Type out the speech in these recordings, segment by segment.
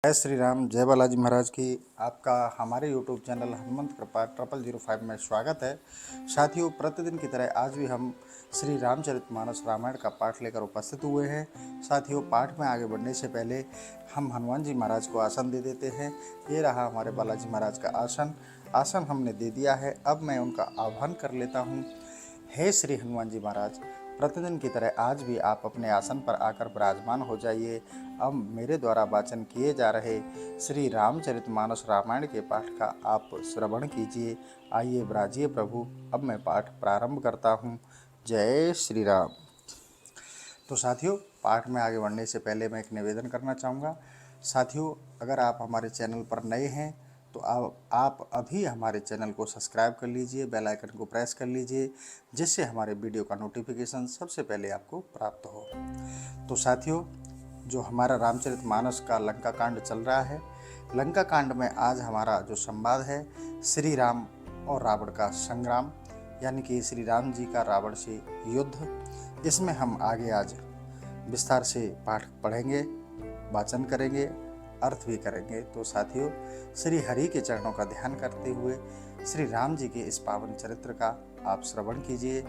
जय श्री राम, जय बालाजी महाराज की। आपका हमारे यूट्यूब चैनल हनुमंत कृपा 0005 में स्वागत है। साथियों, प्रतिदिन की तरह आज भी हम श्री रामचरितमानस रामायण का पाठ लेकर उपस्थित हुए हैं। साथियों, पाठ में आगे बढ़ने से पहले हम हनुमान जी महाराज को आसन दे देते हैं। ये रहा हमारे बालाजी महाराज का आसन हमने दे दिया है। अब मैं उनका आह्वान कर लेता हूँ। हे श्री हनुमान जी महाराज, प्रतिदिन की तरह आज भी आप अपने आसन पर आकर विराजमान हो जाइए। अब मेरे द्वारा वाचन किए जा रहे श्री रामचरितमानस रामायण के पाठ का आप श्रवण कीजिए। आइए विराजिए प्रभु। अब मैं पाठ प्रारंभ करता हूँ। जय श्री राम। तो साथियों, पाठ में आगे बढ़ने से पहले मैं एक निवेदन करना चाहूँगा। साथियों, अगर आप हमारे चैनल पर नए हैं तो आप अभी हमारे चैनल को सब्सक्राइब कर लीजिए, बेल आइकन को प्रेस कर लीजिए, जिससे हमारे वीडियो का नोटिफिकेशन सबसे पहले आपको प्राप्त हो। तो साथियों, जो हमारा रामचरितमानस का लंका कांड चल रहा है, लंका कांड में आज हमारा जो संवाद है श्री राम और रावण का संग्राम, यानी कि श्री राम जी का रावण से युद्ध, इसमें हम आगे आज विस्तार से पाठ पढ़ेंगे, वाचन करेंगे, अर्थ भी करेंगे। तो साथियों, श्री हरि के चरणों का ध्यान करते हुए श्री राम जी के इस पावन चरित्र का आप श्रवण कीजिए।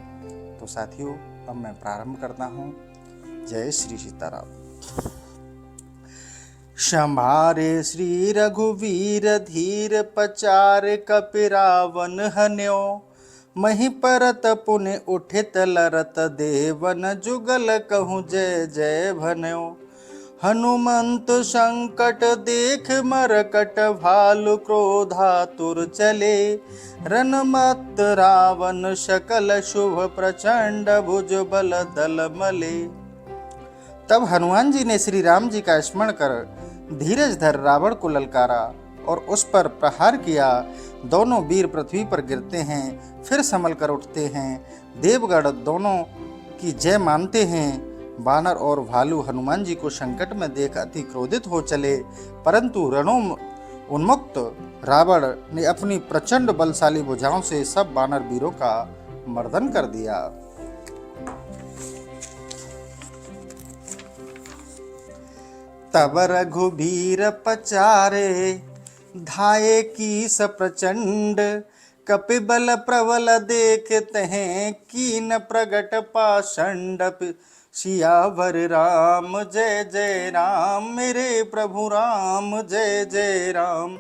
तो साथियों, अब मैं प्रारंभ करता हूँ। जय श्री सीताराम। संभारे श्री रघुवीर धीर पचार कपि रावण हन्यो, मही परत पुनि उठित लरत देवन जुगल कहूँ जय जय भन्यो। हनुमंत संकट देख मरकट भालु क्रोधातुर चले, रनमत रावण सकल शुभ प्रचंड भुज बल दल मले। तब हनुमान जी ने श्री राम जी का स्मरण कर धीरज धर रावण को ललकारा और उस पर प्रहार किया। दोनों वीर पृथ्वी पर गिरते हैं, फिर संभल कर उठते हैं। देवगण दोनों की जय मानते हैं। वानर और भालू हनुमान जी को संकट में देख अति क्रोधित हो चले, परंतु रणोन्मुक्त रावण ने अपनी प्रचंड बलशाली भुजाओं से सब वानर वीरों का मर्दन कर दिया। तब रघुबीर पचारे धाये कीस प्रचंड, कपि बल प्रबल देखते हैं कीन प्रगट पाषंड। सियावर राम जय जय राम, मेरे प्रभु राम जय जय राम।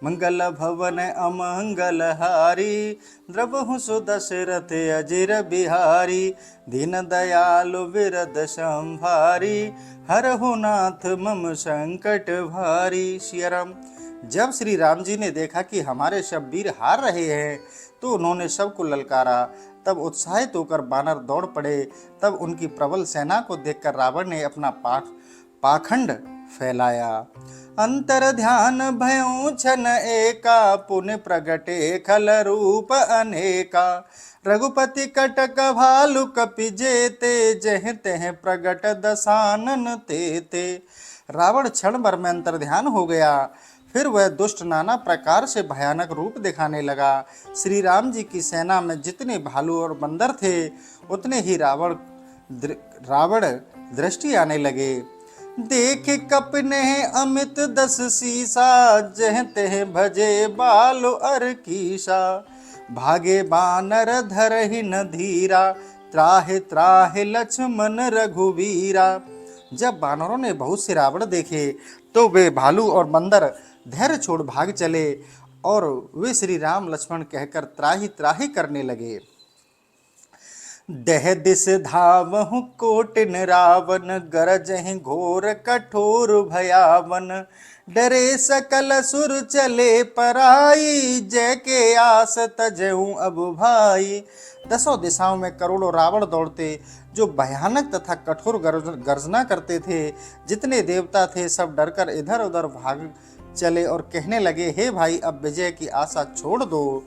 मंगल भवन अमंगल हारी, द्रवहु सुदशरथ अजिर बिहारी। दीन दयालु विरद संभारी, हरहु नाथ मम संकट भारी। सिया राम। जब श्री राम जी ने देखा कि हमारे सब वीर हार रहे हैं, तो उन्होंने सबको ललकारा। तब उत्साहित होकर वानर दौड़ पड़े। तब उनकी प्रबल सेना को देखकर रावण ने अपना पाखंड फैलाया। अंतर ध्यान भयों छन एका, पुण्य प्रगटे खल रूप अनेका। रघुपति कटक भालु कपि जेते, जह तह प्रगट दसानन तेते। रावण क्षण भर में अंतर ध्यान हो गया। फिर वह दुष्ट नाना प्रकार से भयानक रूप दिखाने लगा। श्री राम जी की सेना में जितने भालू और बंदर थे, उतने ही रावण दृष्टि आने लगे। देख कपने अमित दस सीसा, जह तह भजे बालु अर कीसा। भागे बानर धरहि न धीरा, त्राहि त्राहि लक्ष्मण रघुवीरा। जब बानरों ने बहुत से रावण देखे, तो वे भालू और बंदर धैर्य छोड़ भाग चले और वे श्री राम लक्ष्मण कहकर त्राहि त्राहि करने लगे। दह दिस धावहु कोटिन रावण, गरजहि घोर कठोर भयावन। डरे सकल सुर चले पराई, जय के आस तजहु अब भाई। दसों दिशाओं में करोड़ों रावण दौड़ते, जो भयानक तथा कठोर गर्जना करते थे। जितने देवता थे सब डरकर इधर उधर भाग चले और कहने लगे, हे भाई, अब विजय की आशा छोड़ दो।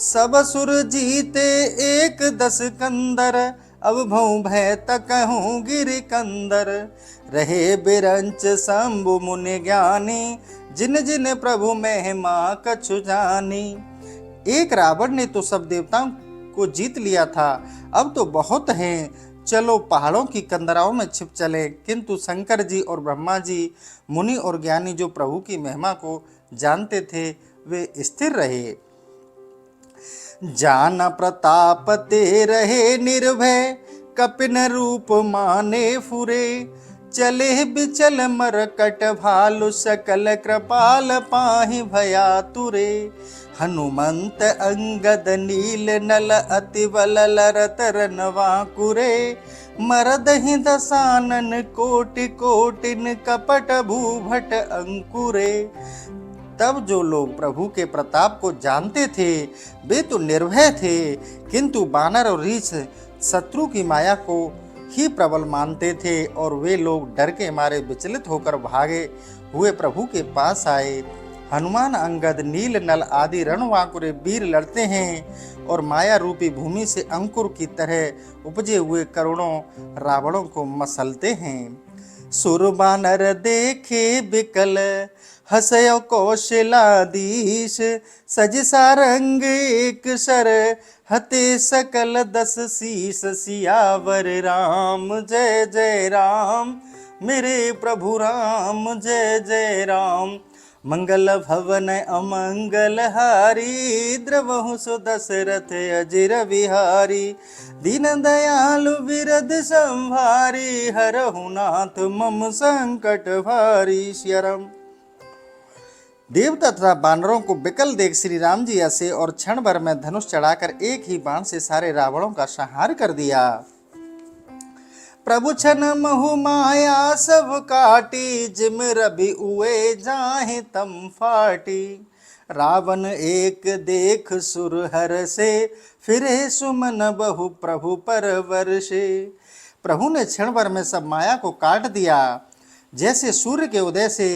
सब सुर जीते एक दस कंदर, अब भऊ भय तकहूँ गिरि कंदर। रहे बिरंच शंभु मुनि ज्ञानी, जिन जिन प्रभु महिमा कछु जानी। एक रावण ने तो सब देवताओं को जीत लिया था, अब तो बहुत हैं। चलो पहाड़ों की कंदराओं में छिप चले। किंतु शंकर जी और ब्रह्मा जी, मुनि और ज्ञानी जो प्रभु की महिमा को जानते थे, वे स्थिर रहे। जान प्रताप ते रहे निर्भय, कपिन रूप माने फुरे। चले बिचल मरकट भालु, सकल कृपाल पाहि भया तुरे। हनुमंत अंगद नील नल, अति बल लरत रनवा कुरे। मरदहि दसानन कोटि कोटिन, कपट भूभट अंकुरे। तब जो लोग प्रभु के प्रताप को जानते थे, वे तो निर्भय थे, किंतु बानर और रीछ शत्रु की माया को ही प्रबल मानते थे, और वे लोग डर के मारे विचलित होकर भागे हुए प्रभु के पास आए। हनुमान, अंगद, नील नल आदि रणवांकुरे वीर लड़ते हैं और माया रूपी भूमि से अंकुर की तरह उपजे हुए करोड़ों रावणों को मसलते हैं। सुर बानर देखे बिकल, हसयो कौशलाधीश। सज सारंग एक सर, हते सकल दस शीस। सियावर राम जय जय राम, मेरे प्रभु राम जय जय राम। मंगल भवन अमंगल हारी, द्रवहु सो दशरथ अजिर बिहारी। दीन दयालु बिरद संभारी, हरहु नाथ मम संकट भारी। सियाराम। देव तथा बानरों को बिकल देख श्री राम जी हंसे और क्षण भर में धनुष चढ़ाकर एक ही बाण से सारे रावणों का संहार कर दिया। प्रभु छन महु माया सब काटी, जिम रवि उए जाहे तम फाटी। रावण एक देख सुर हर से, फिरे सुमन बहु प्रभु पर वर्षे। प्रभु ने क्षण भर में सब माया को काट दिया। जैसे सूर्य के उदय से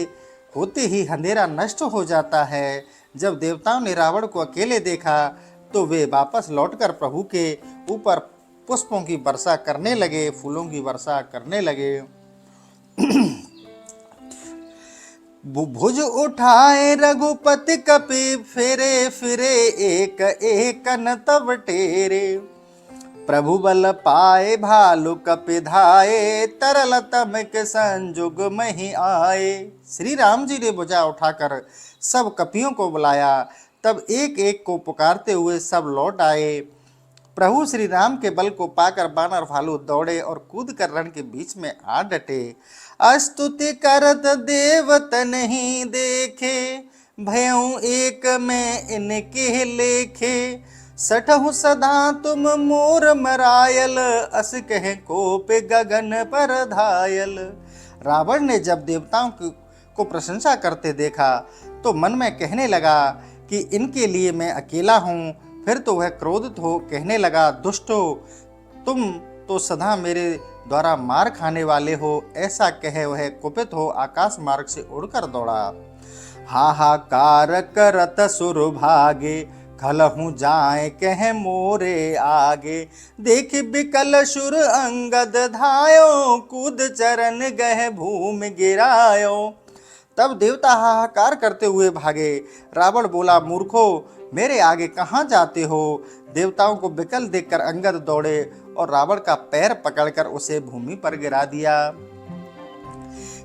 होते ही अंधेरा नष्ट हो जाता है। जब देवताओं ने रावण को अकेले देखा, तो वे वापस लौटकर प्रभु के ऊपर पुष्पों की वर्षा करने लगे, फूलों की वर्षा करने लगे। भुज उठाए रघुपति कपि, फिरे फिरे एक एकन तब टेरे। प्रभु बल पाए भालु कपि धाये, तरल तमक संजुग मही आए। श्री राम जी ने भुजा उठाकर सब कपियों को बुलाया, तब एक एक को पुकारते हुए सब लौट आए। प्रभु श्री राम के बल को पाकर बानर भालू दौड़े और कूद कर रण के बीच में आ डटे। स्तुति करत देवत नहीं देखे, भयउ एक में इनके लेखे। सठहु सदा तुम मोर मरायल, अस कह कोप गगन पर धायल। रावण ने जब देवताओं को प्रशंसा करते देखा, तो मन में कहने लगा कि इनके लिए मैं अकेला हूँ। फिर तो वह क्रोधित हो कहने लगा, दुष्टो, तुम तो सदा मेरे द्वारा मार खाने वाले हो। ऐसा कह वह कुपित हो आकाश मार्ग से उड़कर दौड़ा। हाहाकार करत सुर भागे, खलहु जाए कह मोरे आगे। देख बिकल सुर अंगद धायो, कूद चरण गह भूमि गिरायो। तब देवता हाहाकार करते हुए भागे। रावण बोला, मूर्खो, मेरे आगे कहाँ जाते हो। देवताओं को विकल देखकर अंगद दौड़े और रावण का पैर पकड़कर उसे भूमि पर गिरा दिया।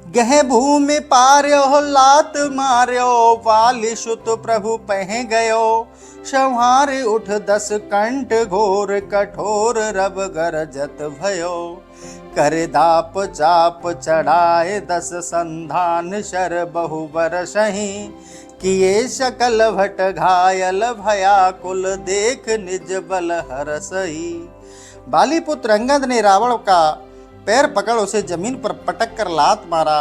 गह भूमि पार्यो लात मार्यो, वाली सुत प्रभु पह गयो। संहार उठ दस कंठ घोर, कठोर रब गरजत भयो। कर दाप चाप चढ़ाए दस संधान, शर बहु बरसहि। किए सकल भट घायल, भयाकुल देख निज बल हरसहि। बाली पुत्र अंगद ने रावण का पैर पकड़ उसे जमीन पर पटक कर लात मारा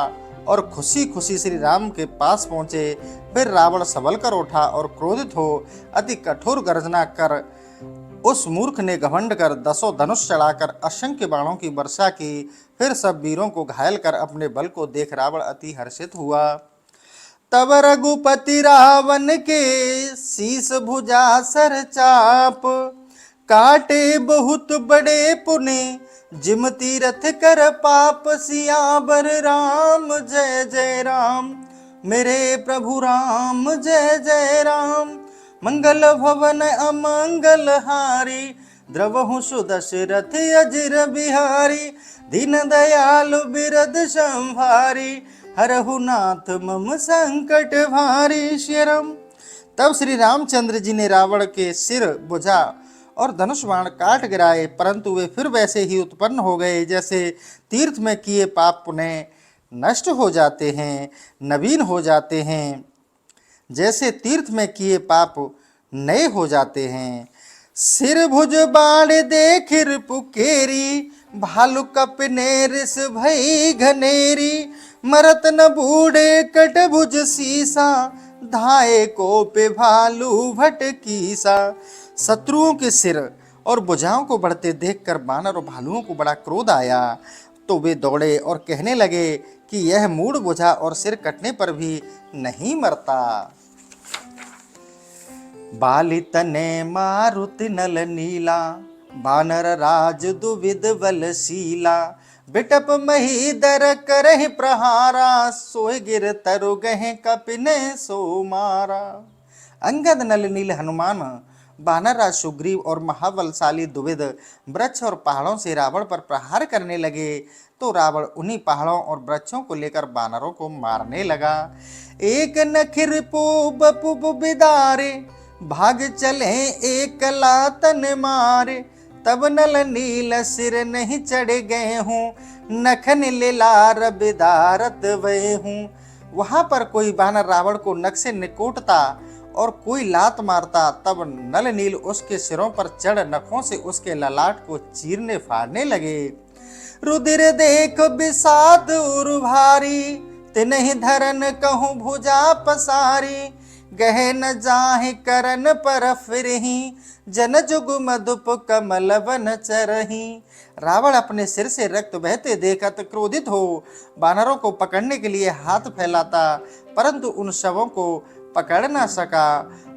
और खुशी खुशी श्री राम के पास पहुंचे। फिर रावण सबल कर उठा और क्रोधित हो अति कठोर गर्जना कर उस मूर्ख ने घमंड कर दसों धनुष चढ़ाकर असंख्य बाणों की वर्षा की। फिर सब वीरों को घायल कर अपने बल को देख रावण अति हर्षित हुआ। तब रघुपति रावण के शीस भुजा सर चाप, काटे बहुत बड़े पुने जिम तीरथ कर पाप। सियावर राम जय जय राम, मेरे प्रभु राम जय जय राम। मंगल भवन अमंगल हारी, द्रवहु सुदशरथ अजिर बिहारी, दीन दयालु बिरद संभारी, हरहु नाथ मम संकट भारी शिरम। तब श्री रामचंद्र जी ने रावण के सिर, भुजा और धनुष बाण काट गिराए, परंतु वे फिर वैसे ही उत्पन्न हो गए जैसे तीर्थ में किए पाप पुण्य नष्ट हो जाते हैं, नवीन हो जाते हैं, जैसे तीर्थ में किए पाप नए हो जाते हैं। सिर भुज बाण देखिर पुकेरी, भालू कपने रिस भई घनेरी, मरत न बूढ़े कट भुज सीसा, धाये को पे भालू भटकीसा। शत्रुओं के सिर और भुजाओं को बढ़ते देखकर बानर और भालुओं को बड़ा क्रोध आया, तो वे दौड़े और कहने लगे कि यह मूढ़ भुजा और सिर कटने पर भी नहीं मरता। बालित ने मारुति नल नीला, बानर राज दुविध बलशीला, बिटप मही दर करहि प्रहारा, सोय गिर तरु गहे कपिने सो मारा। अंगद नल नील हनुमान, बानर राज सुग्रीव और महाबलशाली दुविध वृक्ष और पहाड़ों से रावण पर प्रहार करने लगे, तो रावण उन्हीं पहाड़ों और वृक्षों को लेकर बानरों को मारने लगा। एक नखिर पो बपु बिदारे, भाग चले एक लातन मारे, तब नल नील सिर नहीं चढ़ गए हूँ, नखन लिलार बिदारत वे हूँ। वहां पर कोई बानर रावण को नख से निकोटता और कोई लात मारता, तब नल नील उसके सिरों पर चढ़ नखों से उसके ललाट को चीरने फाड़ने लगे। रुधिर देख बिसात उर भारी, तिन्हि धरन कहूँ भुजा पसारी, गहे न जाहि करन पर फिरही, जन जुग मधुप कमल वन चरही। रावण अपने सिर से रक्त बहते देखत क्रोधित हो बानरों को पकड़ने के लिए हाथ फैलाता, परंतु उन शवों को पकड़ न सका।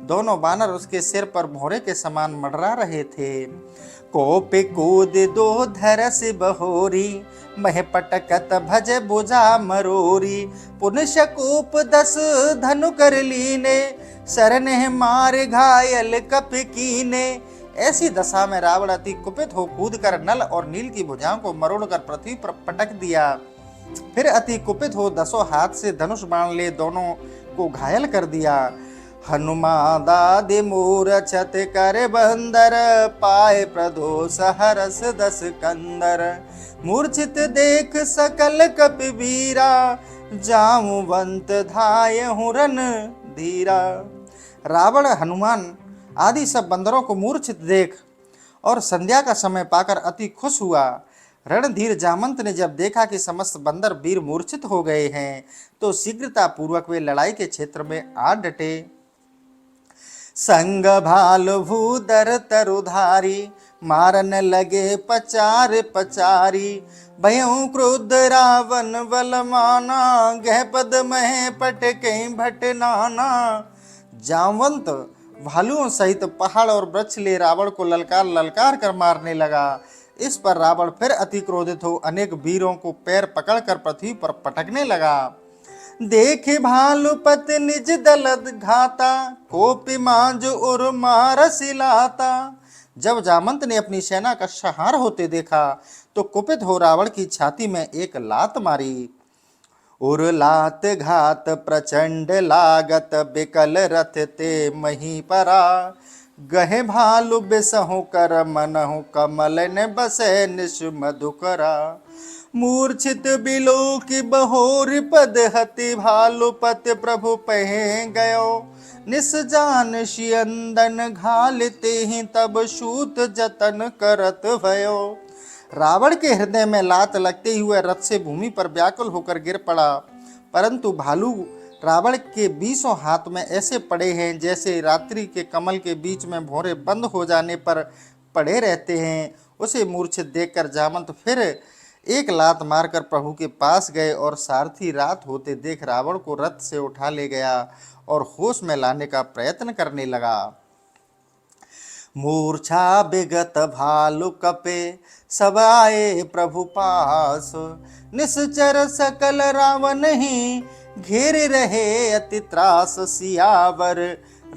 दोनों बानर उसके सिर पर भौरे के समान मंडरा रहे थे। कोपि कूद दो धरस बहोरी, मह पटकत भज भुजा मरोरी, पुन शकूप 10 धनु कर लीने, शरण मार घायल कप कीने। ऐसी दशा में रावण अति कुपित हो कूद कर नल और नील की भुजाओं को मरोड़कर पृथ्वी पर पटक दिया। फिर अति कुपित हो 10 हाथ से धनुष बाण ले दोनों को घायल कर दिया। हनुमादादि मूरछत कर बंदर, पाए प्रदोष हरस 10 कंदर, मूर्छित देख सकल कपिवीरा, जामुवंत धाय हुरन धीरा। रावण हनुमान आदि सब बंदरों को मूर्छित देख और संध्या का समय पाकर अति खुश हुआ। रणधीर जामंत ने जब देखा कि समस्त बंदर वीर मूर्छित हो गए हैं, तो शीघ्रता पूर्वक वे लड़ाई के क्षेत्र में आ डटे। संग भाल भूधर तरुधारी, मारन लगे पचार पचारी, भयउ क्रुद्ध रावण बलमाना, गह पद मह पटके भट नाना। जामवंत भालुओं सहित पहाड़ और वृक्ष ले रावण को ललकार ललकार कर मारने लगा। इस पर रावण फिर अति क्रोधित हो अनेक वीरों को पैर पकड़कर पृथ्वी पर पटकने लगा। देखे भालुपत निज दलद घाता, कोपि मांज उर मार सिलाता। जब जामंत ने अपनी सेना का संहार होते देखा, तो कुपित हो रावण की छाती में एक लात मारी। उर लात घात प्रचंड लागत, बिकल रथ ते मही परा, गहे भालु बिसहु कर मनहु, कमल ने बसे निश मधुकरा। मूर्छित बिलो की बहोर पद हति, भालुपत प्रभु पहे गयो, निस जान शियंदन घालते ही, तब शूत जतन करत भयो। रावण के हृदय में लात लगते हुए रथ से भूमि पर व्याकुल होकर गिर पड़ा, परंतु भालू रावण के 20 हाथ में ऐसे पड़े हैं जैसे रात्रि के कमल के बीच में भौरे बंद हो जाने पर पड़े रहते हैं। उसे मूर्छित देखकर जामंत फिर एक लात मारकर प्रभु के पास गए और सारथी रात होते देख रावण को रथ से उठा ले गया और होश में लाने का प्रयत्न करने लगा। मूर्छा बिगत भालु कपे, सब आए प्रभु पास, निश्चर सकल रावण ही, घेर रहे अति त्रास सियावर,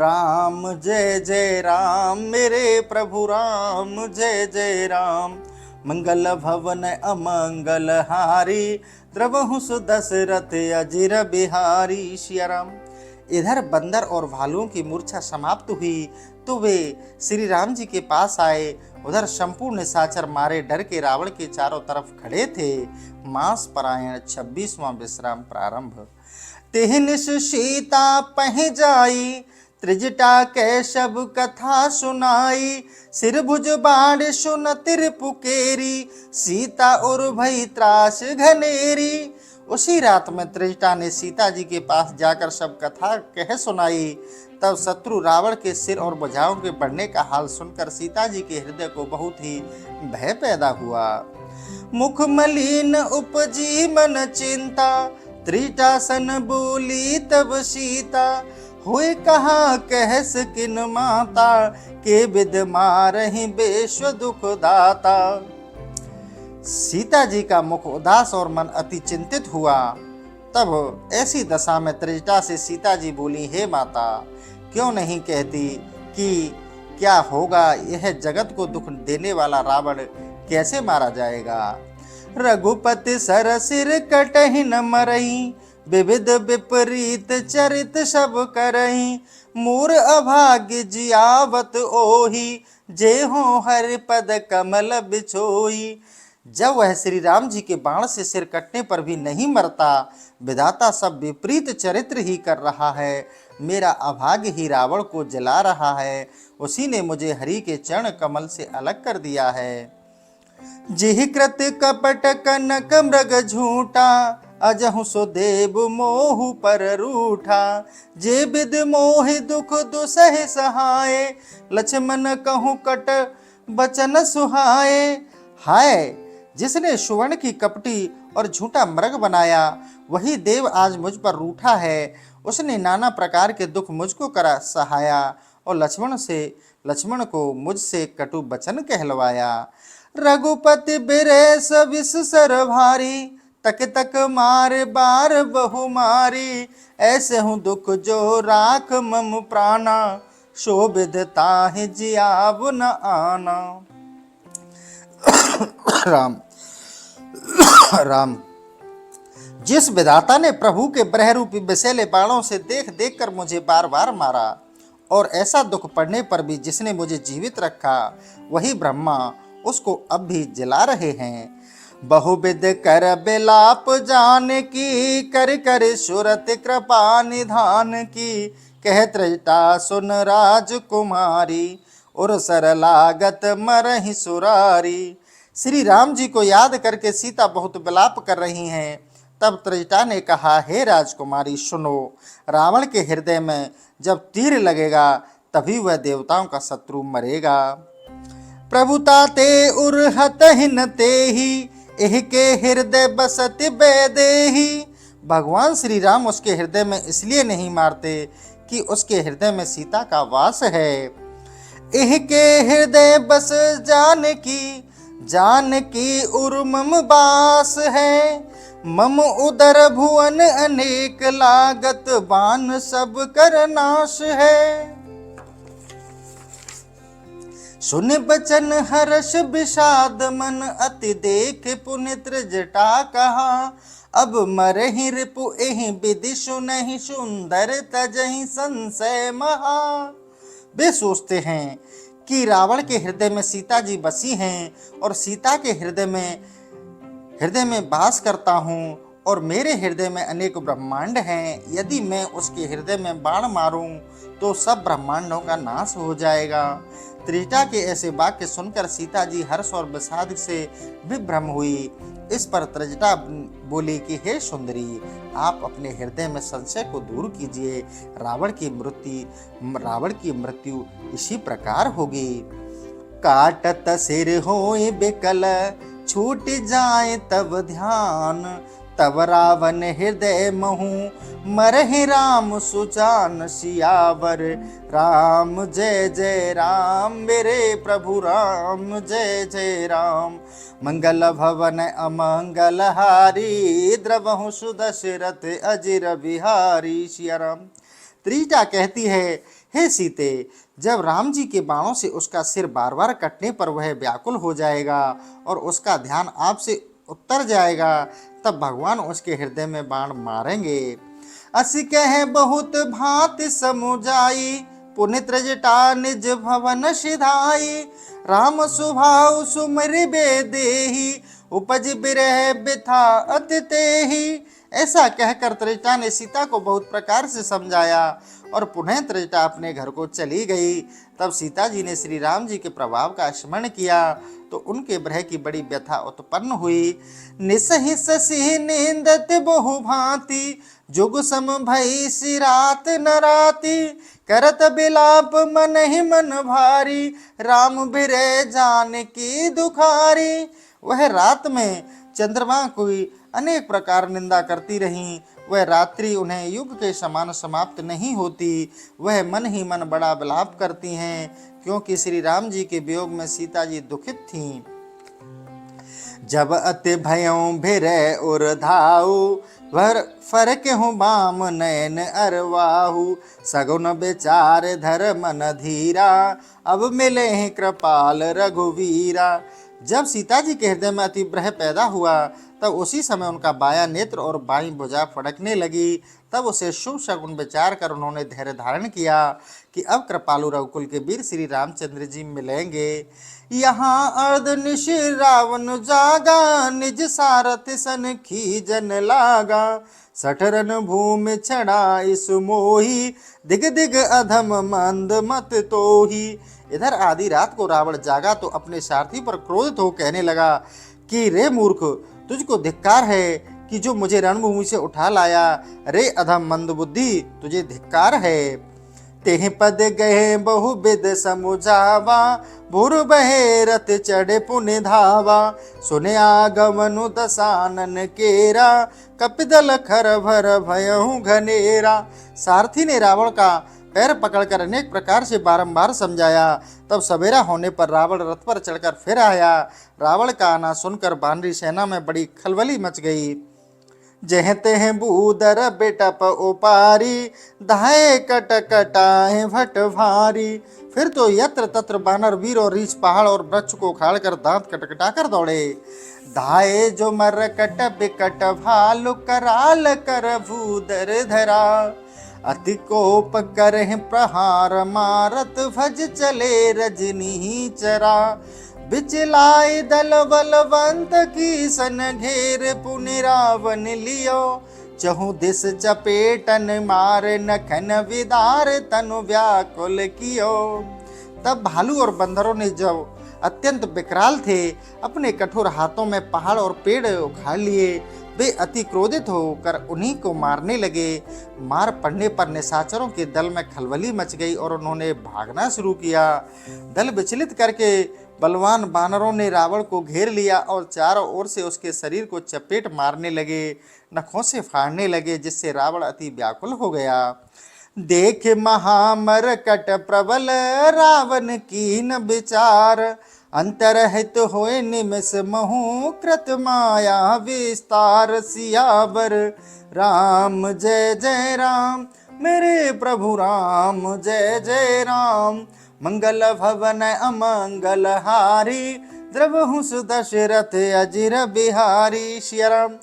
राम जय जय राम, मेरे प्रभु राम जय जय राम। मंगल भवन अमंगल हारी, द्रवहु सुदशरथ अजिर बिहारी। सिया राम। इधर बंदर और भालुओं की मूर्छा समाप्त हुई तो वे श्री राम जी के पास आए। उधर संपूर्ण निशाचर मारे डर के रावण के चारों तरफ खड़े थे। मास परायण 26वां विश्राम प्रारंभ। तेहनिस सीता पह जाई, त्रिजटा कैशव कथा सुनाई। सिर भुज बाण सुनत रिपुकेरी, सीता और भई त्रास घनेरी। उसी रात में त्रिजटा ने सीता जी के पास जाकर सब कथा कह सुनाई। तब शत्रु रावण के सिर और भुजाओं के बढ़ने का हाल सुनकर सीता जी के हृदय को बहुत ही भय पैदा हुआ। मुख मलिन उपजी मन चिंता, त्रिजटासन बोली तब सीता। हुए कहा कहस किन माता, के विद मारहि विश्व दुख दाता। सीता जी का मुख उदास और मन अति चिंतित हुआ। तब ऐसी दशा में त्रिजटा से सीता जी बोली, हे माता, क्यों नहीं कहती कि क्या होगा, यह जगत को दुख देने वाला रावण कैसे मारा जाएगा। रघुपति सर सिर कटहि न मरई, विविध विपरीत चरित सब करई। मूर अभाग्य जियावत ओही, जे हो हरि पद कमल बिछोई। जब वह श्री राम जी के बाण से सिर कटने पर भी नहीं मरता, विधाता सब विपरीत चरित्र ही कर रहा है। मेरा अभाग्य ही रावण को जला रहा है। उसी ने मुझे हरि के चरण कमल से अलग कर दिया है। जिहि कृत कपट कनक मृग झूठा, अजहु सो देव मोहु पर रूठा। जे विद मोहि दुख दुसह सहाय, लक्ष्मण कहूँ कट बचन सुहाए। हाय, जिसने सुवर्ण की कपटी और झूठा मृग बनाया, वही देव आज मुझ पर रूठा है। उसने नाना प्रकार के दुख मुझको करा सहाया, और लक्ष्मण को मुझसे कटु बचन कहलवाया। रघुपति बिरेस विष सर भारी, तक तक मार बार बहु मारी। ऐसे हूँ दुख जो राख मम प्राणा, सो विध ताहि जियाव न आना। राम राम। जिस विधाता ने प्रभु के ब्रहरूपी विषैले बाणों से देख देख कर मुझे बार बार मारा, और ऐसा दुख पड़ने पर भी जिसने मुझे जीवित रखा, वही ब्रह्मा उसको अब भी जला रहे हैं। बहुविध कर बिलाप जान की, कर कर सुरत कृपा निधान की। कह त्रिजटा सुन राजकुमारी, और सरलागत मरहि सुरारी। श्री राम जी को याद करके सीता बहुत विलाप कर रही हैं। तब त्रिजटा ने कहा, हे राजकुमारी सुनो, रावण के हृदय में जब तीर लगेगा तभी वह देवताओं का शत्रु मरेगा। प्रभुता ते उरहत हिन तेहि, एह के हृदय बसति बेदेहि। भगवान श्री राम उसके हृदय में इसलिए नहीं मारते कि उसके हृदय में सीता का वास है। एह के हृदय बस जानकी उर मम बास है। मम उदर भुवन अनेक लागत, बान सब कर नाश है। सुन बचन हर्ष विषाद मन, अति देख पुनि त्रिजटा कहा। अब मरहि रिपु एहि विधि सुनहि, सुंदर तजहि संशय महा। वे सोचते हैं कि रावण के हृदय में सीता जी बसी हैं, और सीता के हृदय में वास करता हूँ, और मेरे हृदय में अनेक ब्रह्मांड हैं। यदि मैं उसके हृदय में बाण मारूं तो सब ब्रह्मांडों का नाश हो जाएगा। त्रिजटा के ऐसे वाक्य सुनकर सीता जी हर्ष और विषाद से विभ्रम हुई। इस पर त्रिजटा बोली कि हे सुंदरी, आप अपने हृदय में संशय को दूर कीजिए। रावण की मृत्यु इसी प्रकार होगी। काटत सिर होए बिकल, छूट जाए तब ध्यान। तब रावण हृदय महु, मरहि राम सुजान। सियावर राम जय जय राम, मेरे प्रभु राम जय जय राम। मंगल भवन अमंगल हारी, द्रवहु सुदशरथ अजिर बिहारी। सिया राम। त्रिजटा कहती है, हे सीते, जब राम जी के बाणों से उसका सिर बार बार कटने पर वह व्याकुल हो जाएगा और उसका ध्यान आपसे उतर जाएगा, तब भगवान उसके हृदय में बाण मारेंगे। अस कह बहुत भांति समुझाई, पुनि त्रिजटा निज भवन सिधाई। राम सुभाव सुमरि बेदेहि, उपज बिरह बिथा अति तेहि। ऐसा कहकर त्रिजटा ने सीता को बहुत प्रकार से समझाया और पुनः त्रिजटा अपने घर को चली गई। तब सीता जी ने श्री राम जी के प्रभाव का स्मरण किया तो उनके विरह की बड़ी व्यथा उत्पन्न हुई। निसहि ससी नींदत बहु भांति, जुग सम भई सिरात नराती। करत बिलाप मन ही मन भारी, राम बिरह जान की दुखारी। वह रात में चंद्रमा की अनेक प्रकार निंदा करती रहीं। वह रात्रि उन्हें युग के समान समाप्त नहीं होती। वह मन ही मन बड़ा विलाप करती हैं, क्योंकि श्री राम जी के वियोग में सीता जी दुखित थीं। जब अति भयों भिरह उर धाऊ, फरक हूँ बाम नयन अरवाहु। सगुन विचार धर मन धीरा, अब मिले हैं कृपाल रघुवीरा। जब सीता जी के हृदय में अति विरह पैदा हुआ तब उसी समय उनका बायां नेत्र और बाईं भुजा फड़कने लगी। तब उसे शुभ शगुन विचार कर उन्होंने धैर्य धारण किया कि अब कृपालु रघुकुल के वीर श्री रामचंद्र जी मिलेंगे। यहाँ अर्धनिश रावण जागा, निज सारथ सन खीजन लागा। सठरन भूमि छड़ा इस मोही, दिग दिग अधम मंद मत तोही। इधर आधी रात को रावण जागा तो अपने सारथी पर क्रोधित हो कहने लगा कि रे मूर्ख, तुझको धिक्कार है कि जो मुझे रणभूमि से उठा लाया। रे अधम मंद बुद्धि, तुझे धिक्कार है। तेह पद गए बहुविध समुझावा, भूर बहे रथ चढ़े पुनि धावा। सुने आगमनु दसानन केरा, कपिदल खर भर भयहु घनेरा। सारथी ने रावण का पैर पकड़कर अनेक प्रकार से बारंबार समझाया। तब सवेरा होने पर रावण रथ पर चढ़कर फिर आया। रावण का आना सुनकर वानरी सेना में बड़ी खलबली मच गई। जह तेह बूदर बेटप उपारी, धाये कट कटाए भट भारी। फिर तो यत्र तत्र बानर वीर और रीछ पहाड़ और वृक्ष को उखाड़कर दांत कटकटा कर दौड़े। धाये जो मर कट बिकट भालु, कराल कर भूदर धरा। अति कोप करहि प्रहार मारत, भज चले रजनी चरा। बिचलाय दल बलवंत की सन घेर, पुनि रावण लियो। चहु दिस चपेटन मार, नखन विदार तनु व्याकुल कियो। तब भालू और बंदरों ने जब अत्यंत विकराल थे अपने कठोर हाथों में पहाड़ और पेड़ उखाड़ लिए, वे अति क्रोधित होकर उन्हीं को मारने लगे। मार पड़ने पर निशाचरों के दल में खलबली मच गई और उन्होंने भागना शुरू किया। दल विचलित करके बलवान बानरों ने रावण को घेर लिया और चारों ओर से उसके शरीर को चपेट मारने लगे, नखों से फाड़ने लगे, जिससे रावण अति व्याकुल हो गया। देख महामर कट प्रबल, रावण कीन विचार। अंतरहित होए निमिष महु, कृत माया विस्तार। सियावर राम जय जय राम, मेरे प्रभु राम जय जय राम। मंगल भवन अमंगल हारी, द्रवहु सुदशरथ अजिर बिहारी। सिया राम।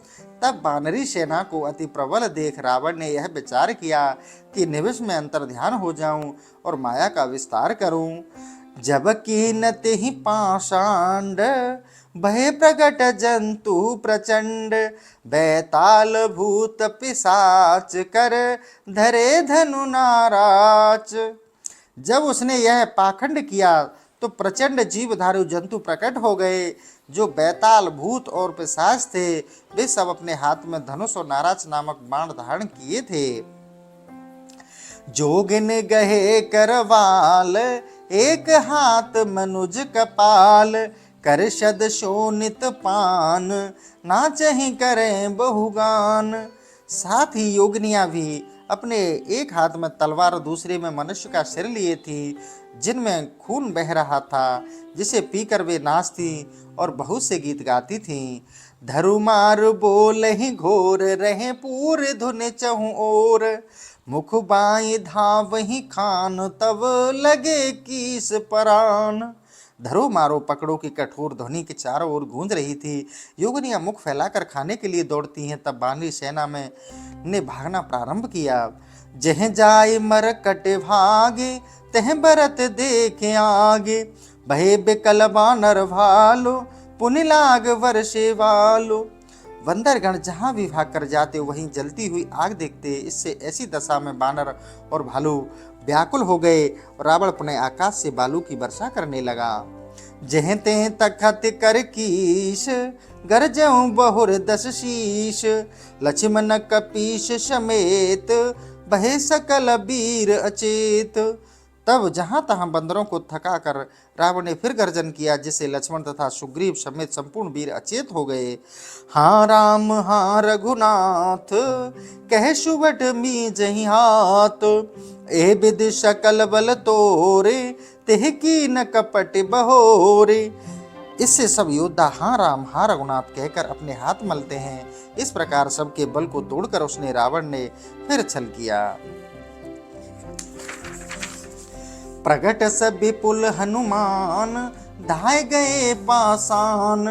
तब वानरी सेना को अति प्रबल देख रावण ने यह विचार किया कि निमिष में अंतर ध्यान हो जाऊं और माया का विस्तार करूं। जब कीनते ही पाषांड, भय प्रगट जंतु प्रचंड। बैताल भूत पिशाच, कर धरे धनु नाराच। जब उसने यह पाखंड किया तो प्रचंड जीवधारू जंतु प्रकट हो गए। जो बैताल भूत और पिशाच थे वे सब अपने हाथ में धनुष और नाराज नामक बाण धारण किए थे। जोगिन गहे करवाल, एक हाथ मनुज कपाल। कर शद शोनित पान, नाचहि करें बहुगान। साथ ही योगिनियां भी अपने एक हाथ में तलवार दूसरे में मनुष्य का सिर लिए थी, जिनमें खून बह रहा था, जिसे पीकर वे नाचती और बहुत से गीत गाती थीं। धरुमार बोल ही घोर रहे पूर धुन चहु ओर। मुख बाई धावहि खान तब लगे कीस परान। धरो मारो पकड़ो की कठोर ध्वनि के चारों ओर गूंज रही थी। योगिनियां मुख फैलाकर खाने के लिए दौड़ती हैं। तब बानरी सेना में ने भागना प्रारंभ किया। जह जाय मरकट भागे तह भरत देखे आगे। भय बिकल बानर भालो पुनि लाग वर्षे वालो। बंदरगण जहां भी भाग कर जाते वहीं जलती हुई आग देखते। इससे ऐसी दशा में बानर और भालू व्याकुल हो गए। रावण पुनः आकाश से बालू की वर्षा करने लगा। जह तें तखत कर कीश गरजऊं बहुर दस शीश। लक्ष्मण कपीश समेत बहे सकल वीर अचेत। तब जहां तहां बंदरों को थका कर रावण ने फिर गर्जन किया, जिससे लक्ष्मण तथा सुग्रीव समेत संपूर्ण वीर अचेत हो गए। हाँ राम हाँ रघुनाथ कह सुबट मी जही हाथ। ए विद सकल बल तोरे तेह की न कपट बहोरे। इससे सब योद्धा हाँ राम हाँ रघुनाथ कहकर अपने हाथ मलते हैं। इस प्रकार सबके बल को तोड़कर उसने रावण ने फिर छल किया। प्रगट सब विपुल हनुमान धाय गए पासान।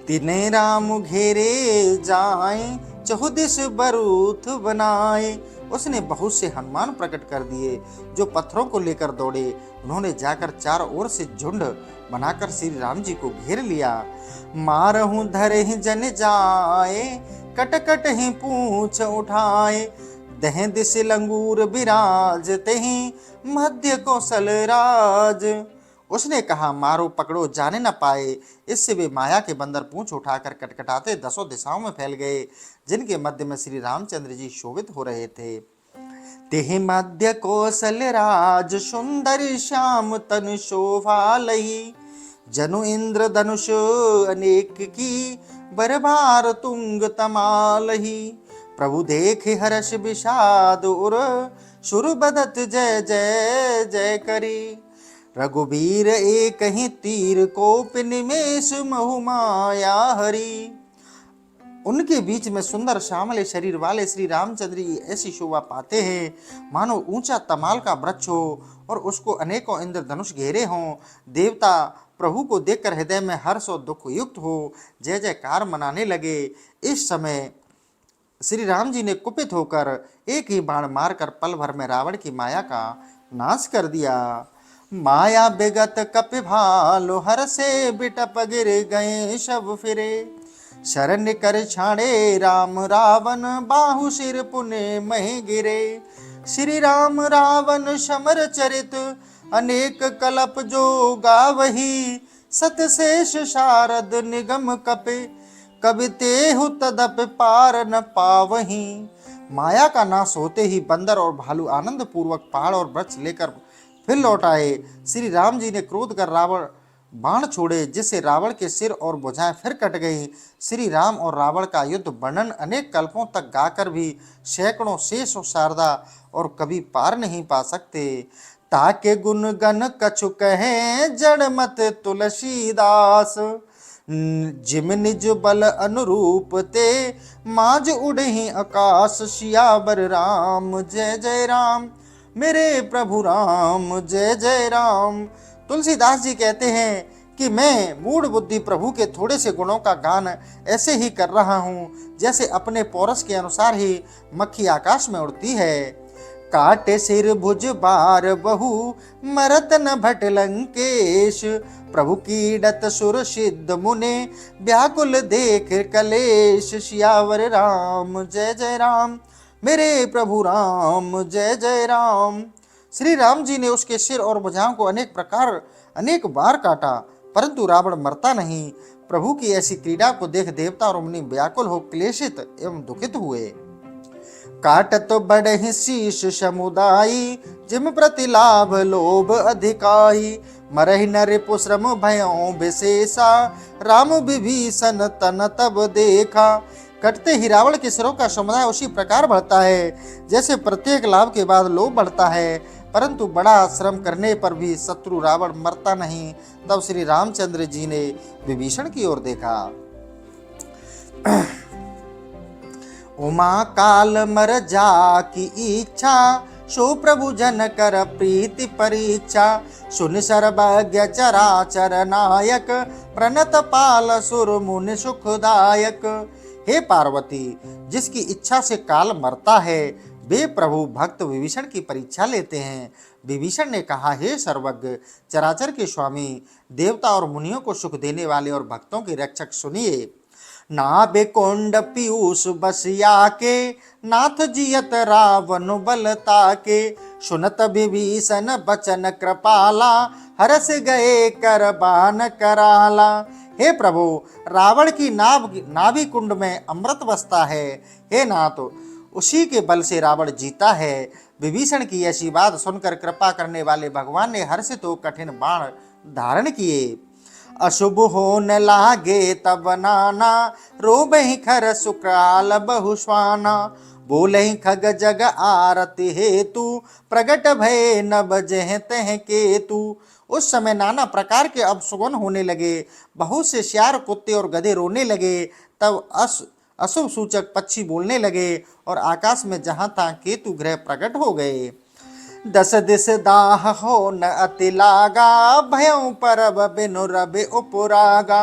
तिने राम घेरे जाए चहुदिस बरूथ बनाए। उसने बहुत से हनुमान प्रकट कर दिए जो पत्थरों को लेकर दौड़े। उन्होंने जाकर चारों ओर से झुंड बनाकर श्री राम जी को घेर लिया। मारहूं धरे जन जाए कट कट ही पूछ उठाए। दह दिस लंगूर बिराज तेहि मध्य कौशल राज। उसने कहा मारो पकड़ो जाने न पाए। इससे वे माया के बंदर पूंछ उठाकर कटकटाते दसों दिशाओं में फैल गए, जिनके मध्य में श्री रामचंद्र जी शोभित हो रहे थे। तेहि मध्य कौशल राज सुंदर श्याम तनु शोभा लही। जनु इंद्र धनुष अनेक की बरबार तुंग तमालही। प्रभु देखे हर्ष विषाद उर सुर बदत जय जय जय करी। रघुबीर एक ही तीर कोप निमेष महु माया हरि। उनके बीच में सुंदर श्यामले शरीर वाले श्री रामचंद्र जी ऐसी शोभा पाते हैं मानो ऊंचा तमाल का वृक्ष हो और उसको अनेकों इंद्रधनुष घेरे हों। देवता प्रभु को देखकर हृदय में हर्ष और दुख युक्त हो जय जयकार मनाने लगे। इस समय श्री राम जी ने कुपित होकर एक ही बाण मारकर पल भर में रावण की माया का नाश कर दिया। माया बेगत कपि भालो हर से बिटप गिर गए शब फिरे। शरण कर छाड़े राम रावण बाहु सिर पुने मह गिरे। श्री राम रावण समर चरित अनेक कलप जो गावही। सतशेष शारद निगम कपि कवि तेहु तदप पार न पावही। माया का नाश होते ही बंदर और भालू आनंद पूर्वक पहाड़ और वृक्ष लेकर फिर लौट आए। श्री राम जी ने क्रोध कर रावण बाण छोड़े, जिससे रावण के सिर और भुजाएं फिर कट गई। श्री राम और रावण का युद्ध वर्णन अनेक कल्पों तक गाकर भी सैकड़ों शेष और शारदा और कभी पार नहीं पा सकते। ताके गुण गण कछु कहे जड़ मत तुलसीदास। जिम निज बल अनुरूप ते माज उड़हि आकाश। सियावर राम जय जय राम मेरे प्रभु राम जय जय राम। तुलसीदास जी कहते हैं कि मैं मूढ़ बुद्धि प्रभु के थोड़े से गुणों का गान ऐसे ही कर रहा हूँ जैसे अपने पौरस के अनुसार ही मक्खी आकाश में उड़ती है। काटे सिर भुज बार बहु मरत न भट लंकेश। प्रभु कीड़त सुर सिद्ध मुने व्याकुल देख कलेश। सियावर राम जय जय राम मेरे प्रभु राम जय जय राम। श्री राम जी ने उसके सिर और भुजाओं को अनेक बार काटा, परंतु रावण मरता नहीं। प्रभु की ऐसी क्रीड़ा को देख देवता और मुनि व्याकुल हो क्लेशित एवं दुखित हुए। काटत बढ़हि शीश समुदायी जिम प्रति लाभ लोभ अधिकाई। मरहि न रिपु श्रम भयों विशेषा राम विभीषण तन तब देखा। कटते ही रावण के सिरों का समुदाय उसी प्रकार बढ़ता है जैसे प्रत्येक लाभ के बाद लोभ बढ़ता है, परंतु बड़ा श्रम करने पर भी शत्रु रावण मरता नहीं। तब श्री रामचंद्र जी ने विभीषण की ओर देखा। उमा काल मर जा की इच्छा, सो प्रभु जन कर प्रीति परीक्षा। सुन सर्वज्ञ चराचर नायक, प्रणत पाल सुर मुनि सुखदायक। हे पार्वती, जिसकी इच्छा से काल मरता है, वे प्रभु भक्त विभीषण की परीक्षा लेते हैं। विभीषण ने कहा, हे सर्वज्ञ चराचर के स्वामी, देवता और मुनियों को सुख देने वाले और भक्तों के रक्षक, सुनिए। नाभि कुंड पीयूष बसिया के, नाथ जियत रावण बलता के। सुनत विभीषण बचन कृपाला, हरस गए कर बान कराला। हे प्रभु, रावण की नाभि कुंड में अमृत बसता है। हे नाथ, उसी के बल से रावण जीता है। विभीषण की ऐसी बात सुनकर कृपा करने वाले भगवान ने हर्षित हो कठिन बाण धारण किए। अशुभ हो न लागे तब नाना, रोबहि खर सुक्राल बहुश्वाना। बोलहि खग जग आरति हेतु, प्रगट भय न बजह तह केतु। उस समय नाना प्रकार के अपशुगुन होने लगे, बहुत से सियार कुत्ते और गधे रोने लगे। तब अशुभ सूचक पक्षी बोलने लगे और आकाश में जहां तहां केतु ग्रह प्रकट हो गए। दस दिस दाह हो न अति लागा, भयउ परब बिनु रवि उपरागा।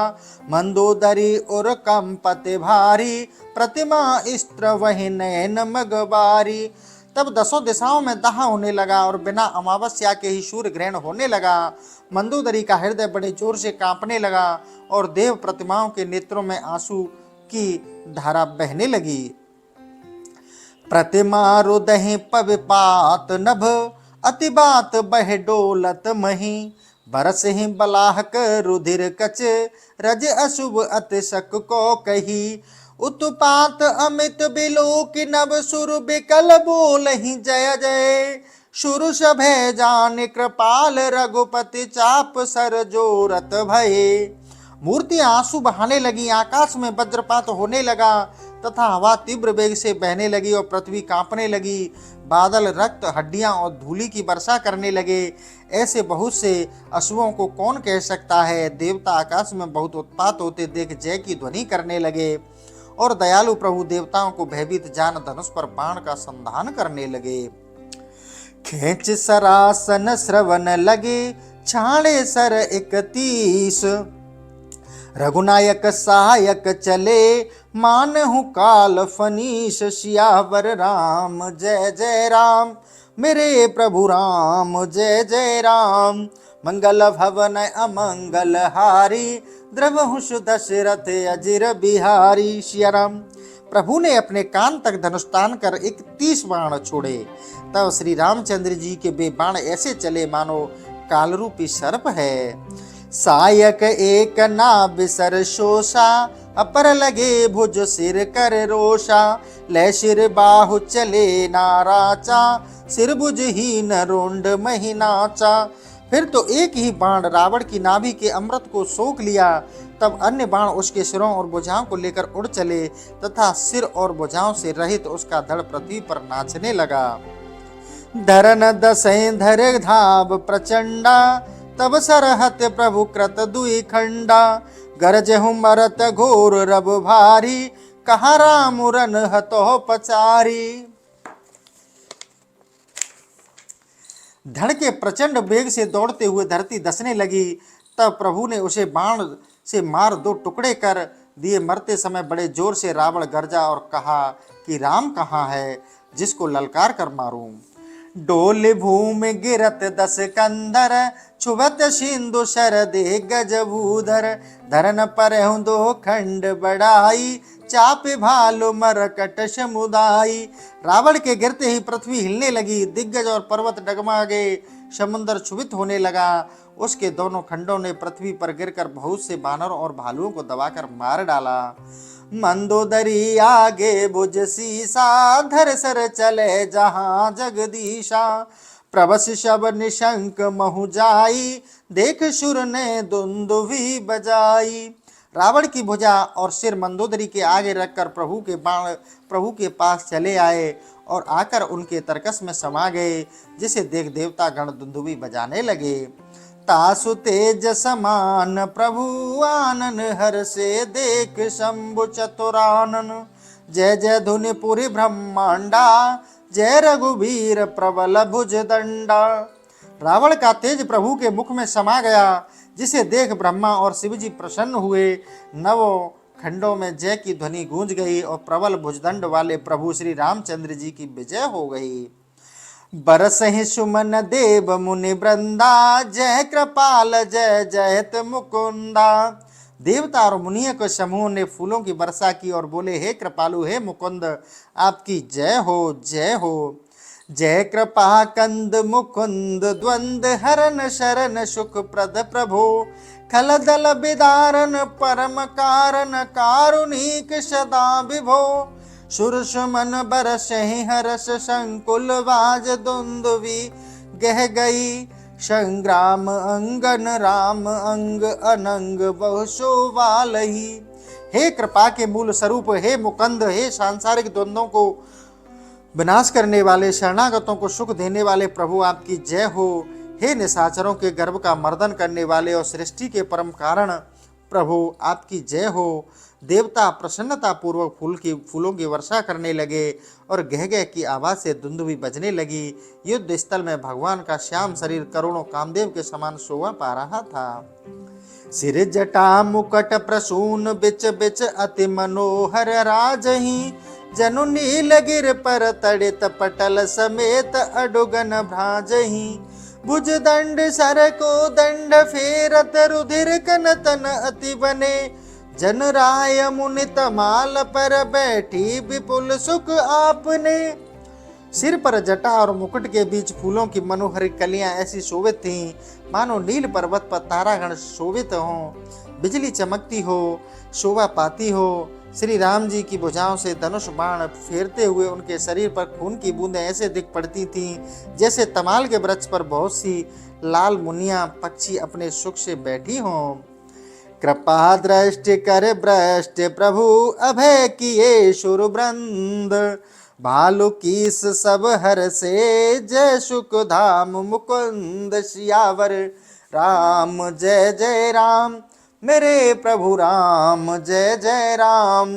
मंदोदरी उर कंपति भारी, प्रतिमा स्त्र वही नयन मगबारी। तब दसों दिशाओं में दाह होने लगा और बिना अमावस्या के ही सूर्य ग्रहण होने लगा। मंदोदरी का हृदय बड़े जोर से कांपने लगा और देव प्रतिमाओं के नेत्रों में आंसू की धारा बहने लगी। प्रतिमा रुदहि पविपात नभ, अति बात बह डोलत मही। बरस ही बलाहक रुधिर कच, रज अशुभ अति शक को कही। उत्पात अमित बिलोक नभ, सुर बिकल बोलहि जय जय। सुर सभय जान कृपाल, रघुपति चाप सर जोरत भये। मूर्तियां आंसू बहाने लगी, आकाश में वज्रपात होने लगा तथा हवा तीव्र वेग से बहने लगी और पृथ्वी कांपने लगी। बादल रक्त, हड्डियां और धूलि की वर्षा करने लगे। ऐसे बहुत से अशुभों को कौन कह सकता है। देवता आकाश में बहुत उत्पात होते देख जय की ध्वनि करने लगे और दयालु प्रभु देवताओं को भयभीत जान धनुष पर बाण का संधान करने लगे। खेच सरासन श्रवण लगे, छाड़े सर 31। रघुनायक सहायक चले, मानहु काल फनीश। सियावर राम जय जय राम, मेरे प्रभु राम जय जय राम। मंगल भवन अमंगल हारी, द्रवहुष दशरथ अजिर बिहारी। सिया राम। प्रभु ने अपने कान तक धनुष तान कर 31 बाण छोड़े। तब श्री रामचंद्र जी के वे बाण ऐसे चले मानो कालरूपी सर्प है। सायक एक नाभ सर शोषा, अपर लगे भुज सिर कर रोषा। लय शिर बाहु चले नाराचा, सिर भुज हीन रोंड मही नाचा। फिर तो एक ही बाण रावण की नाभि के अमृत को सोख लिया। तब अन्य बाण उसके सिरों और भुजाओं को लेकर उड़ चले तथा सिर और भुजाओं से रहित उसका धड़ पृथ्वी पर नाचने लगा। धरन दसैं धर धाव प्रचंडा, तब सरहत प्रभु कृत दुई खंडा। गरजहु मरत घोर रब भारी, कहा राम रन हतो पचारी। धड़ के प्रचंड वेग से दौड़ते हुए धरती धसने लगी। तब प्रभु ने उसे बाण से मार 2 टुकड़े कर दिए। मरते समय बड़े जोर से रावण गरजा और कहा कि राम कहाँ है, जिसको ललकार कर मारूं। डोल भूमि गिरत 10 कंधर, छुबत सिंधु शरदे गजभूधर। धरन परहु 2 खंड बढ़ाई, चाप भालु मरकट समुदाई। रावण के गिरते ही पृथ्वी हिलने लगी, दिग्गज और पर्वत डगमा गए, समुद्र क्षुभित होने लगा। उसके दोनों खंडों ने पृथ्वी पर गिरकर बहुत से बानरों और भालुओं को दबाकर मार डाला। मंदोदरी आगे भुज सीसा, धर सर चले जहां जगदीशा। प्रभस शब निशंक महु जाई, देख शुर ने दुंदुभी बजाई। रावण की भुजा और सिर मंदोदरी के आगे रखकर प्रभु के बाण प्रभु के पास चले आए और आकर उनके तरकस में समा गए, जिसे देख देवता गण दुंदुभी बजाने लगे। तासु तेज समान प्रभु आनन, हर से देख शंभु चतुरानन। जय जय धुनि पूरी ब्रह्मांडा, जय रघुवीर प्रबल भुज दंडा। रावण का तेज प्रभु के मुख में समा गया, जिसे देख ब्रह्मा और शिव जी प्रसन्न हुए। नवों खंडों में जय की ध्वनि गूंज गई और प्रबल भुजदंड वाले प्रभु श्री रामचंद्र जी की विजय हो गई। बरसहि सुमन देव मुनि वृंदा, जय कृपाल जय जयत मुकुंदा। देवता और मुनियों के समूह ने फूलों की वर्षा की और बोले, हे कृपालु, हे मुकुंद, आपकी जय हो, जय हो। जय कृपा कंद मुकुंद द्वंद हरन शरण सुख प्रद प्रभो, खल दल बिदारन परम कारण कारुणिक सदा विभो। सुरस मन बरसहि हरस संकुल बाज दुंदुवी, गह गई संग्राम अंगन राम अंग अनंग बहु शोभालहि। हे कृपा के मूल स्वरूप, हे मुकुंद, हे सांसारिक द्वंद्वों को विनाश करने वाले, शरणागतों को सुख देने वाले प्रभु, आपकी जय हो। हे निशाचरों के गर्भ का मर्दन करने वाले और सृष्टि के परम कारण प्रभु, आपकी जय हो। देवता प्रसन्नता पूर्वक फूलों की वर्षा करने लगे और गह गह की आवाज से दुंदुभी बजने लगी। युद्ध स्थल में भगवान का श्याम शरीर करोड़ों कामदेव के समान शोभा पा रहा था। सिर जटा मुकट प्रसून बिच बिच अति मनोहर राजही, जनु नील गिर पर तड़ित पटल समेत अडुगन भ्राजही। भुज दंड सर को दंड फेरत रुधिर कन तन अति बने, जन राय मुनि तमाल पर बैठी विपुल सुख आपने। सिर पर जटा और मुकुट के बीच फूलों की मनोहरी कलियां ऐसी शोभित थीं, मानो नील पर्वत पर तारागण शोभित हों, बिजली चमकती हो, शोभा पाती हो। श्री राम जी की भुजाओं से धनुष बाण फेरते हुए उनके शरीर पर खून की बूंदें ऐसे दिख पड़ती थीं जैसे तमाल के वृक्ष पर बहुत सी लाल मुनियां पक्षी अपने सुख से बैठी हों। कृपा दृष्टि कर भ्रष्ट प्रभु, अभय किए शुर वृंद, भालु कीस सब हर से जय सुख धाम मुकुंद सियावर। राम जय जय राम, मेरे प्रभु राम जय जय राम।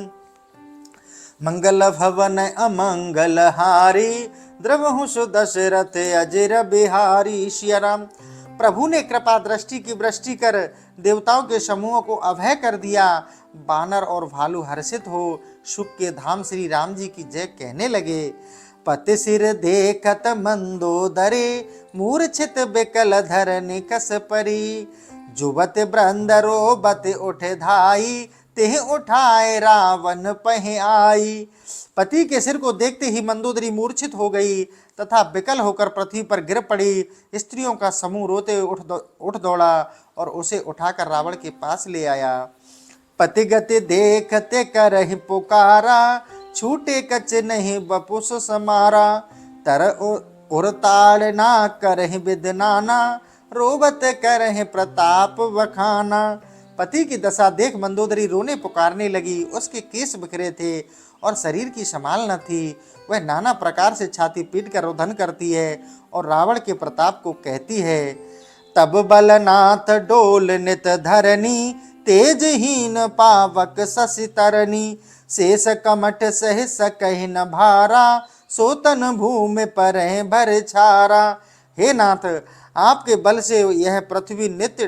मंगल भवन अमंगल हारी, द्रवहु सुदशरथ अजिर बिहारी। सिया राम। प्रभु ने कृपा दृष्टि की वृष्टि कर देवताओं के समूहों को अभय कर दिया। बानर और भालू हर्षित हो सुख के धाम श्री राम जी की जय कहने लगे। पति सिर देखत मंदोदरी, मूर्छित बिकल धरनि कस परी। जुबत ब्रंदरो बत उठे धाई, तेह उठाए रावण पह आई। पति के सिर को देखते ही मंदोदरी मूर्छित हो गई तथा विकल होकर पृथ्वी पर गिर पड़ी। स्त्रियों का समूह रोते उठ दौड़ा और उसे उठाकर रावण के पास ले आया। पति गति देखते करहि पुकारा, छूटे कच नहीं बपुस समारा। तर उरताड़ ना करहि विद नाना, रोबत करहि प्रताप वखाना। पति की दशा देख मंदोदरी रोने पुकारने लगी। उसके केस बिखरे थे और शरीर की संभाल न थी। वह नाना प्रकार से छाती पीट कर रोदन करती है और रावण के प्रताप को कहती है। तब बलनाथ डोल नित धरनी, तेजहीन पावक शशि तरनी। शेष कमठ सह सकहि न भारा, सोतन भूमि पर भर छारा। हे नाथ, आपके बल से यह पृथ्वी नित्य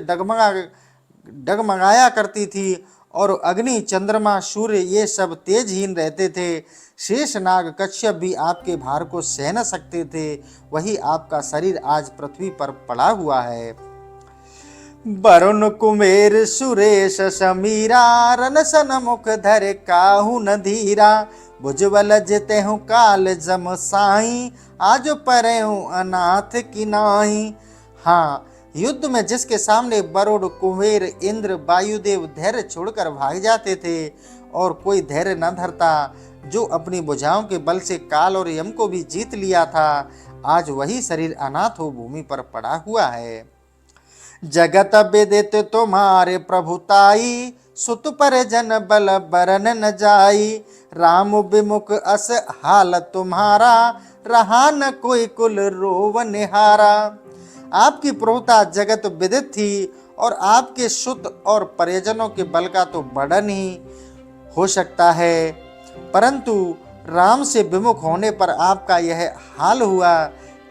डगमगाया करती थी और अग्नि चंद्रमा सूर्य ये सब तेजहीन रहते थे। शेष नाग कश्यप भी आपके भार को सह न सकते थे। वही आपका शरीर आज पृथ्वी पर पड़ा हुआ है। वरुण कुमेर सुरेश समीरा, रन सन मुख धर काहू न धीरा। भुजबल जितेहु काल जम साई, आज परेहु अनाथ की नाई। हाँ, युद्ध में जिसके सामने वरुण कुबेर इंद्र वायुदेव धैर्य छोड़कर भाग जाते थे और कोई धैर्य न धरता, जो अपनी भुजाओं के बल से काल और यम को भी जीत लिया था, आज वही शरीर अनाथ हो भूमि पर पड़ा हुआ है। जगत विदित तुम्हारे प्रभुताई, सुत पर जन बल बरन न जाई। राम विमुख अस हाल तुम्हारा, रहा न कोई कुल रोव निहारा। आपकी प्रभुता जगत विदित थी और आपके सुत और परिजनों के बल का तो वर्णन ही हो सकता है। परंतु राम से विमुख होने पर आपका यह हाल हुआ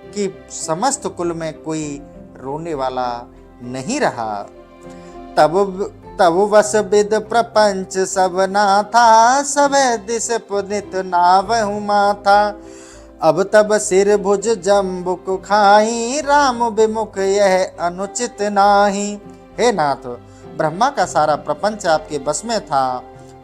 कि समस्त कुल में कोई रोने वाला नहीं रहा। तब तब वस विद प्रपंच सब नाथा, सब दिस पुनित नावहु माथा। अब तब सिर भुज जम्बुक खाई, राम विमुख यह अनुचित नाही। हे नाथ, ब्रह्मा का सारा प्रपंच आपके बस में था,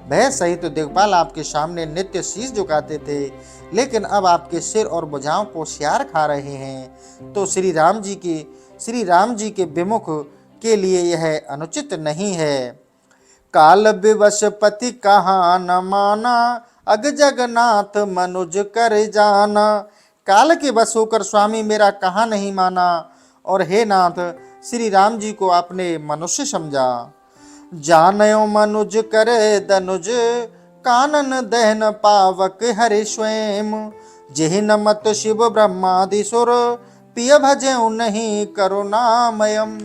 भय सहित दिग्पाल आपके सामने नित्य शीश झुकाते थे, लेकिन अब आपके सिर और भुजाओं को सियार खा रहे हैं, तो श्री राम जी के विमुख के लिए यह अनुचित नहीं है। काल विवश पति कहा न माना, अग जगन्नाथ मनुज कर जाना। काल के वश होकर स्वामी मेरा कहा नहीं माना, और हे नाथ, श्री राम जी को आपने मनुष्य समझा। जानयो मनुज करे दनुज, कानन दहन पावक हरि स्वयं। जेहि न मत शिव ब्रह्मादि सुर, पिय भजे नहीं करुणामयम।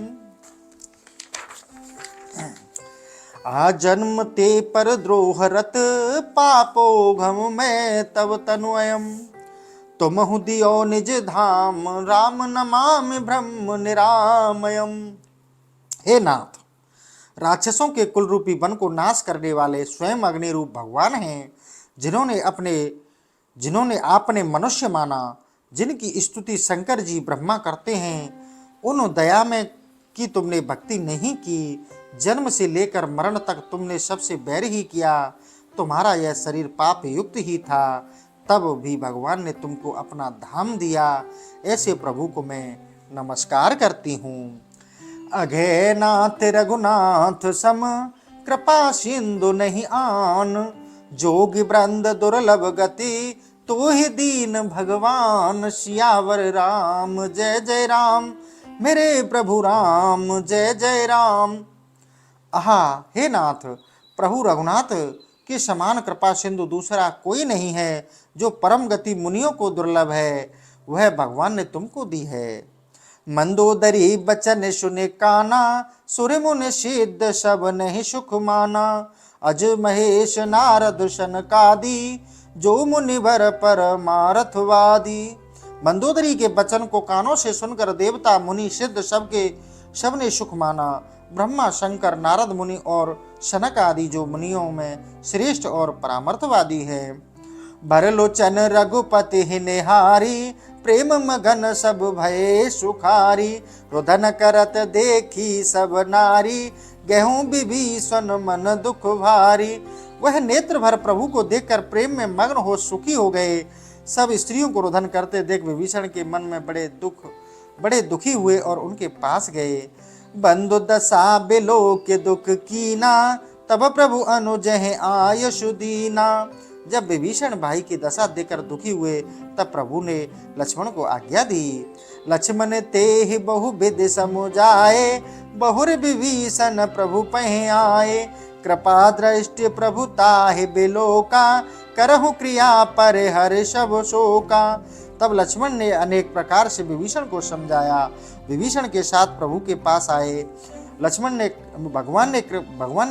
आ जन्म ते पर द्रोह रत, पापो घम में तव तनुयम। तुम दियो निज धाम, राम नमामि ब्रह्म निरामयम। हे नाथ, राक्षसों के कुल रूपी वन को नाश करने वाले स्वयं अग्नि रूप भगवान हैं, जिन्होंने आपने मनुष्य माना, जिनकी स्तुति शंकर जी ब्रह्मा करते हैं, उन दया में कि तुमने भक्ति नहीं की। जन्म से लेकर मरण तक तुमने सबसे बैर ही किया। तुम्हारा यह शरीर पाप युक्त ही था, तब भी भगवान ने तुमको अपना धाम दिया। ऐसे प्रभु को मैं नमस्कार करती हूँ। अघे नाथ रघुनाथ सम, कृपा सिंधु नहीं आन। जोगी वृंद दुर्लभ गति, तो ही दीन भगवान। सियावर राम जय जय राम, मेरे प्रभु राम जय जय राम। आहा, हे नाथ, प्रभु रघुनाथ के समान कृपा सिंधु दूसरा कोई नहीं है। जो परम गति मुनियों को दुर्लभ है, वह भगवान ने तुमको दी है। मंदोदरी बचन सुने काना, सुर मुनि सिद्ध सब नहीं सुख माना। अज महेश नारद सनकादि, जो मुनिवर परमार्थवादी। मंदोदरी के वचन को कानों से सुनकर देवता मुनि सिद्ध सबने सुख माना। ब्रह्मा शंकर नारद मुनि और सनक आदि जो मुनियों में श्रेष्ठ और परामर्थवादी है। भरलोचन रघुपति ही निहारी, प्रेम मगन सब भये सुखारी। रुदन करत देखी सब नारी, गेहूं विभीषण मन दुख भारी। वह नेत्र भर प्रभु को देखकर प्रेम में मग्न हो सुखी हो गए। सब स्त्रियों को रुदन करते देख विभीषण के मन में बड़े दुखी हुए और उनके पास गए। बंधु दशा बिलो के दुख कीना, तब प्रभु अनुज है आयशु दीना। जब विभीषण भाई की दशा देखकर दुखी हुए, तब प्रभु ने लक्ष्मण को आज्ञा दी। लक्ष्मण ते ही बहु विधि समुझाए, बहुर विभीषण प्रभु पहे आए। कृपा दृष्टि प्रभु ताहि बिलोका, करहु क्रिया पर हर सब शोका। तब लक्ष्मण ने अनेक प्रकार से विभीषण को समझाया। विभीषण के साथ प्रभु के पास आए। भगवान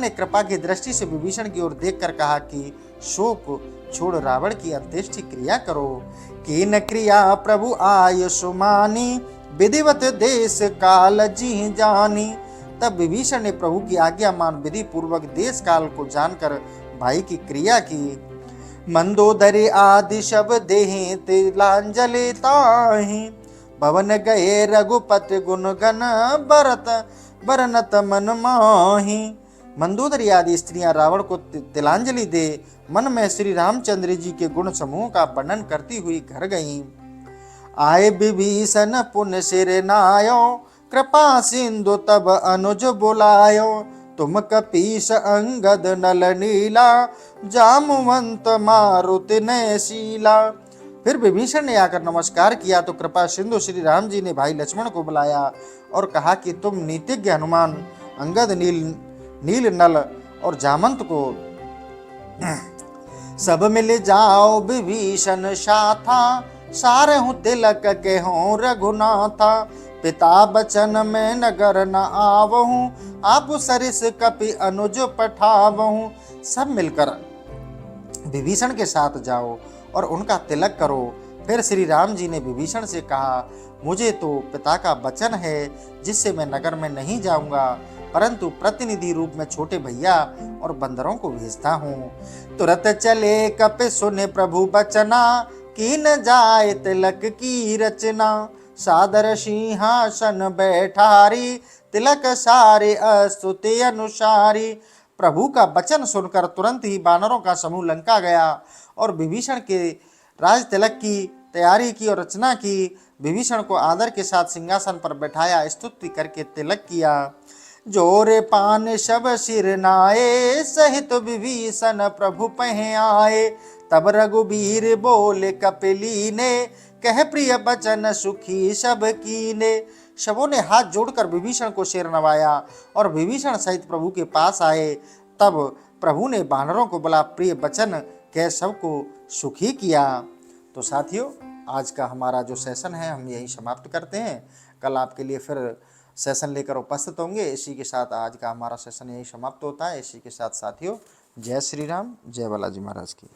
ने कृपा की दृष्टि से विभीषण की ओर देखकर कहा कि शोक छोड़ रावण की अंत्येष्टि क्रिया करो। कीन क्रिया प्रभु आय सुमानी, विधिवत देश काल जी जानी। तब विभीषण ने प्रभु की आज्ञा मान विधि पूर्वक देश काल को जानकर भाई की क्रिया की। मंदोदरी आदि सब देहि तिलांजलि ताहि, भवन गए रघुपति गुण गण बरनत मन माहि। मंदोदरी आदि स्त्रियां रावण को तिलांजलि दे मन में श्री रामचंद्र जी के गुण समूह का वर्णन करती हुई घर गईं। आए विभीषण पुण्य सिर नायो, कृपा सिंधु तब अनुज बुलायो। तुम कपीस अंगद नल नीला, जामवंत मारुति ने शीला। फिर विभीषण ने आकर नमस्कार किया तो कृपा सिंधु श्री राम जी ने भाई लक्ष्मण को बुलाया और कहा कि तुम नीतिज्ञ हनुमान अंगद नील नल और जामंत को सब मिल जाओ विभीषण साथा, सारहु तिलक के हों रघुनाथा। पिता बचन में नगर न आवहूं, आप सरिस कपि अनुज पठावहूं। सब मिलकर विभीषण के साथ जाओ और उनका तिलक करो। फिर श्री राम जी ने विभीषण से कहा, मुझे तो पिता का वचन है जिससे मैं नगर में नहीं जाऊंगा, परंतु प्रतिनिधि रूप में छोटे भैया और बंदरों को भेजता हूँ। तुरंत चले कपि सुने प्रभु बचना, की न जाए तिलक की रचना। सादर सिंहासन बैठारी, तिलक सारे अस्तुति अनुसारी। प्रभु का वचन सुनकर तुरंत ही वानरों का समूह लंका गया और विभीषण के राज तिलक की तैयारी की और रचना की। विभीषण को आदर के साथ सिंहासन पर बैठाया, स्तुति करके तिलक किया। जोरे पान सब सिर नाए, सहित विभीषण प्रभु पह आए। तब रघुबीर बोले कपिली ने, कह प्रिय बचन सुखी सब कीने। सबों ने हाथ जोड़कर विभीषण को सिर नवाया और विभीषण सहित प्रभु के पास आए। तब प्रभु ने वानरों को बोला, प्रिय वचन कह सबको सुखी किया। तो साथियों, आज का हमारा जो सेशन है हम यही समाप्त करते हैं। कल आपके लिए फिर सेशन लेकर उपस्थित होंगे। इसी के साथ आज का हमारा सेशन यही समाप्त होता है। इसी के साथ साथियों, जय श्री राम, जय बालाजी महाराज की।